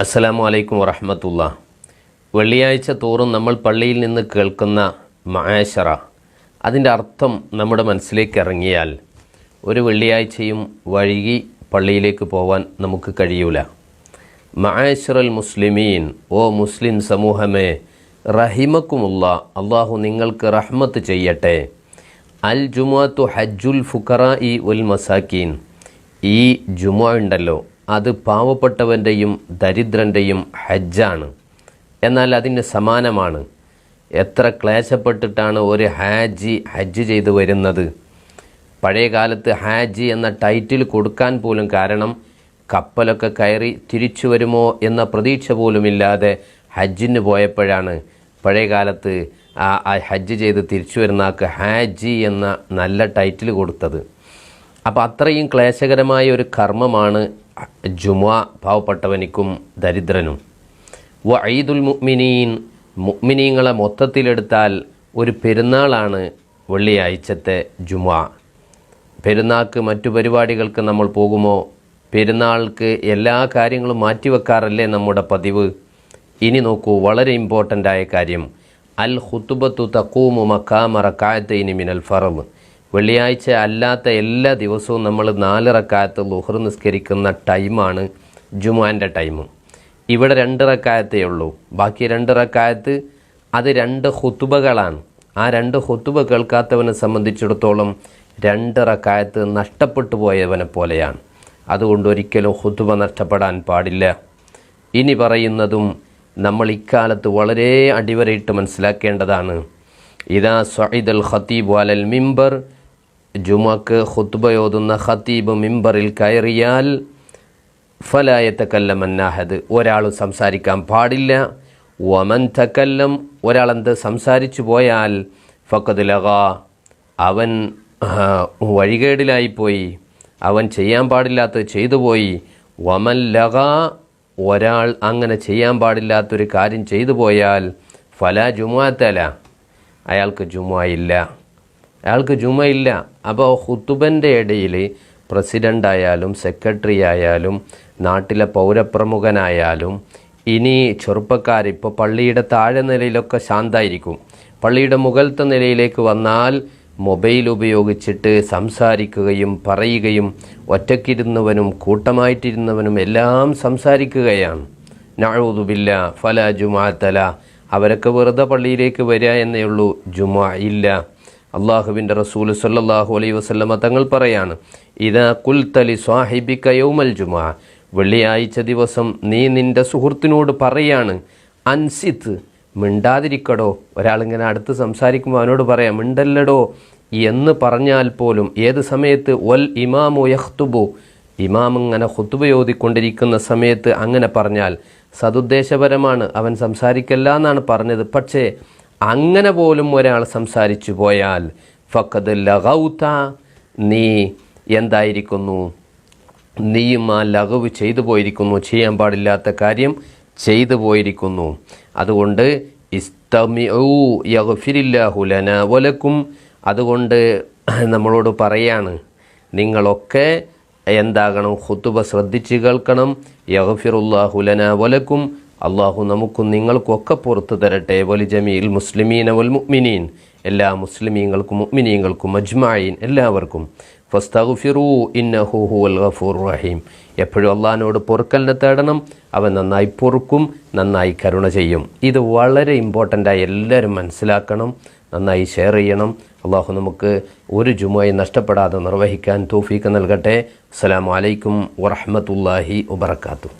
അസ്സലാമു അലൈക്കും വറഹ്മത്തുള്ളാ. വെള്ളിയാഴ്ച തോറും നമ്മൾ പള്ളിയിൽ നിന്ന് കേൾക്കുന്ന മആശറ, അതിൻ്റെ അർത്ഥം നമ്മുടെ മനസ്സിലേക്ക് ഇറങ്ങിയാൽ ഒരു വെള്ളിയാഴ്ചയും വൈകി പള്ളിയിലേക്ക് പോവാൻ നമുക്ക് കഴിയൂല. മആശറൽ മുസ്ലിമീൻ, ഓ മുസ്ലിം സമൂഹമേ, റഹിമക്കുമുള്ള, അള്ളാഹു നിങ്ങൾക്ക് റഹ്മത്ത് ചെയ്യട്ടെ. അൽ ജുമുഅത്തു ഹജ്ജുൽ ഫുഖറാഇ വൽ മസാക്കീൻ. ഈ ജുമുഅ ഉണ്ടല്ലോ, അത് പാവപ്പെട്ടവൻ്റെയും ദരിദ്രൻ്റെയും ഹജ്ജാണ്. എന്നാൽ അതിന് സമാനമാണ്. എത്ര ക്ലേശപ്പെട്ടിട്ടാണ് ഒരു ഹജ്ജ് ചെയ്തു വരുന്നത്. പഴയ കാലത്ത് ഹാജി എന്ന ടൈറ്റിൽ കൊടുക്കാൻ പോലും കാരണം കപ്പലൊക്കെ കയറി തിരിച്ചു വരുമോ എന്ന പ്രതീക്ഷ പോലുമില്ലാതെ ഹജ്ജിന് പോയപ്പോഴാണ് പഴയ കാലത്ത് ആ ഹജ്ജ് ചെയ്ത് തിരിച്ചു വരുന്ന ആൾക്ക് ഹാജി എന്ന നല്ല ടൈറ്റിൽ കൊടുത്തത്. അപ്പോൾ അത്രയും ക്ലേശകരമായ ഒരു കർമ്മമാണ് ജുമുഅ പാവപ്പെട്ടവനിക്കും ദരിദ്രനും. വഈദുൽ മുഅ്മിനീൻ, മുഅ്മിനീങ്ങളെ മൊത്തത്തിലെടുത്താൽ ഒരു പെരുന്നാളാണ് വെള്ളിയാഴ്ചത്തെ ജുമുഅ. പെരുന്നാൾക്ക് മറ്റു പരിപാടികൾക്ക് നമ്മൾ പോകുമോ? പെരുന്നാൾക്ക് എല്ലാ കാര്യങ്ങളും മാറ്റിവെക്കാറല്ലേ നമ്മുടെ പതിവ്. ഇനി നോക്കൂ, വളരെ ഇമ്പോർട്ടൻ്റ് ആയ കാര്യം, അൽ ഖുതുബത്തു തഖൂമു മഖാമ റകഅത്തൈനി മിനൽ ഫർദ്. വെള്ളിയാഴ്ച അല്ലാത്ത എല്ലാ ദിവസവും നമ്മൾ 4 റക്അത്ത് ളുഹ്ർ നിസ്കരിക്കുന്ന ടൈമാണ് ജുമുഅൻ്റെ ടൈം. ഇവിടെ 2 റക്അത്തേ ഉള്ളൂ. ബാക്കി 2 റക്അത്ത് അത് 2 ഖുതുബകളാണ്. ആ 2 ഖുതുബ കേൾക്കാത്തവനെ സംബന്ധിച്ചിടത്തോളം 2 റക്അത്ത് നഷ്ടപ്പെട്ടു പോയവനെ പോലെയാണ്. അതുകൊണ്ട് ഒരിക്കലും ഖുതുബ നഷ്ടപ്പെടാൻ പാടില്ല. ഇനി പറയുന്നതും നമ്മൾ ഇക്കാലത്ത് വളരെ അടിവരയിട്ട് മനസ്സിലാക്കേണ്ടതാണ്. ഇദാ സഇദൽ ഖതീബ് അലൽ മിമ്പർ, ജുമുഅക്ക് ഖുത്ബയോതുന്ന ഖതീബ് മിമ്പറിൽ കയറിയാൽ ഫലാ യതകല്ലമൻ അഹദ്, ഒരാൾ സംസാരിക്കാൻ പാടില്ല. വമൻ തകല്ലം, ഒരാളെന്ത് സംസാരിച്ചു പോയാൽ ഫഖദ് ലഗാ, അവൻ വഴികേടിലായിപ്പോയി, അവൻ ചെയ്യാൻ പാടില്ലാത്തത് ചെയ്തു പോയി. വമൻ ലഗാ, ഒരാൾ അങ്ങനെ ചെയ്യാൻ പാടില്ലാത്തൊരു കാര്യം ചെയ്തു പോയാൽ ഫലാ ജുമുഅത്തല, അയാൾക്ക് ജുമുഅ ഇല്ല. അപ്പോൾ ഖുതുബൻ്റെ ഇടയിൽ പ്രസിഡൻ്റായാലും സെക്രട്ടറി ആയാലും നാട്ടിലെ പൗരപ്രമുഖനായാലും ഇനി ചെറുപ്പക്കാർ, ഇപ്പോൾ പള്ളിയുടെ താഴെ നിലയിലൊക്കെ ശാന്തായിരിക്കും. പള്ളിയുടെ മുകളിലത്തെ നിലയിലേക്ക് വന്നാൽ മൊബൈൽ ഉപയോഗിച്ചിട്ട് സംസാരിക്കുകയും പറയുകയും, ഒറ്റയ്ക്കിരുന്നവനും കൂട്ടമായിട്ടിരുന്നവനും എല്ലാം സംസാരിക്കുകയാണ്. നഊദു ബില്ലാ ഫലാ ജുമുഅത്തല, അവരൊക്കെ വെറുതെ പള്ളിയിലേക്ക് വരിക എന്നേ ഉള്ളൂ, ജുമുഅ ഇല്ല. അള്ളാഹുവിൻ്റെ റസൂൽ സല്ലല്ലാഹു അലൈഹി വസല്ലമ തങ്ങൾ പറയാണ്, ഇദാ ഖുൽത ലി സ്വാഹിബിക യൗമൽ ജുമുഅ, വെള്ളിയാഴ്ച ദിവസം നീ നിൻ്റെ സുഹൃത്തിനോട് പറയാണ്, അൻസിത്ത്, മിണ്ടാതിരിക്കടോ. ഒരാളിങ്ങനെ അടുത്ത് സംസാരിക്കുമ്പോൾ അവനോട് പറയാം, മിണ്ടല്ലടോ എന്ന് പറഞ്ഞാൽ പോലും ഏത് സമയത്ത്, വൽ ഇമാമു യഖ്തുബു, ഇമാം ഇങ്ങനെ ഖുത്ബയോദിക്കൊണ്ടിരിക്കുന്ന സമയത്ത് അങ്ങനെ പറഞ്ഞാൽ സതുദ്ദേശപരമാണ്, അവൻ സംസാരിക്കല്ല എന്നാണ് പറഞ്ഞത്. പക്ഷേ അങ്ങനെ പോലും ഒരാൾ സംസാരിച്ചു പോയാൽ ഫഖദ് ലഗൗത, നീ എന്തായിരിക്കുന്നു, നീയും ആ ലഗവ് ചെയ്തു പോയിരിക്കുന്നു, ചെയ്യാൻ പാടില്ലാത്ത കാര്യം ചെയ്തു പോയിരിക്കുന്നു. അതുകൊണ്ട് ഇസ്തമിഉ യഗ്ഫിരില്ലാഹു ലനാ വലക്കും, അതുകൊണ്ട് നമ്മളോട് പറയാണ്, നിങ്ങളൊക്കെ എന്താകണം, ഖുതുബ ശ്രദ്ധിച്ച് കേൾക്കണം. യഗ്ഫിറുല്ലാഹു ലനാ വലക്കും, അള്ളാഹു നമുക്കും നിങ്ങൾക്കൊക്കെ പുറത്തു തരട്ടെ. വലി ജമീൽ മുസ്ലിമീന വൽ മുഅ്മിനീൻ, എല്ലാ മുസ്ലിമീങ്ങൾക്കും മുഅ്മിനീങ്ങൾക്കും അജ്മഈൻ, എല്ലാവർക്കും. ഫസ്തഗ്ഫിറൂ ഇന്നഹു ഹുവൽ ഗഫൂർ റഹീം, എപ്പോഴും അള്ളാഹിനോട് പൊറുക്കലിനെ തേടണം. അവൻ നന്നായി പൊറുക്കും, നന്നായി കരുണ ചെയ്യും. ഇത് വളരെ ഇമ്പോർട്ടൻ്റായി എല്ലാവരും മനസ്സിലാക്കണം, നന്നായി ഷെയർ ചെയ്യണം. അള്ളാഹു നമുക്ക് ഒരു ജുമുഅയും നഷ്ടപ്പെടാതെ നിർവഹിക്കാൻ തൗഫീഖ് നൽകട്ടെ. അസ്സലാമു അലൈക്കും വറഹ്മത്തുള്ളാഹി വബറകാതുഹു.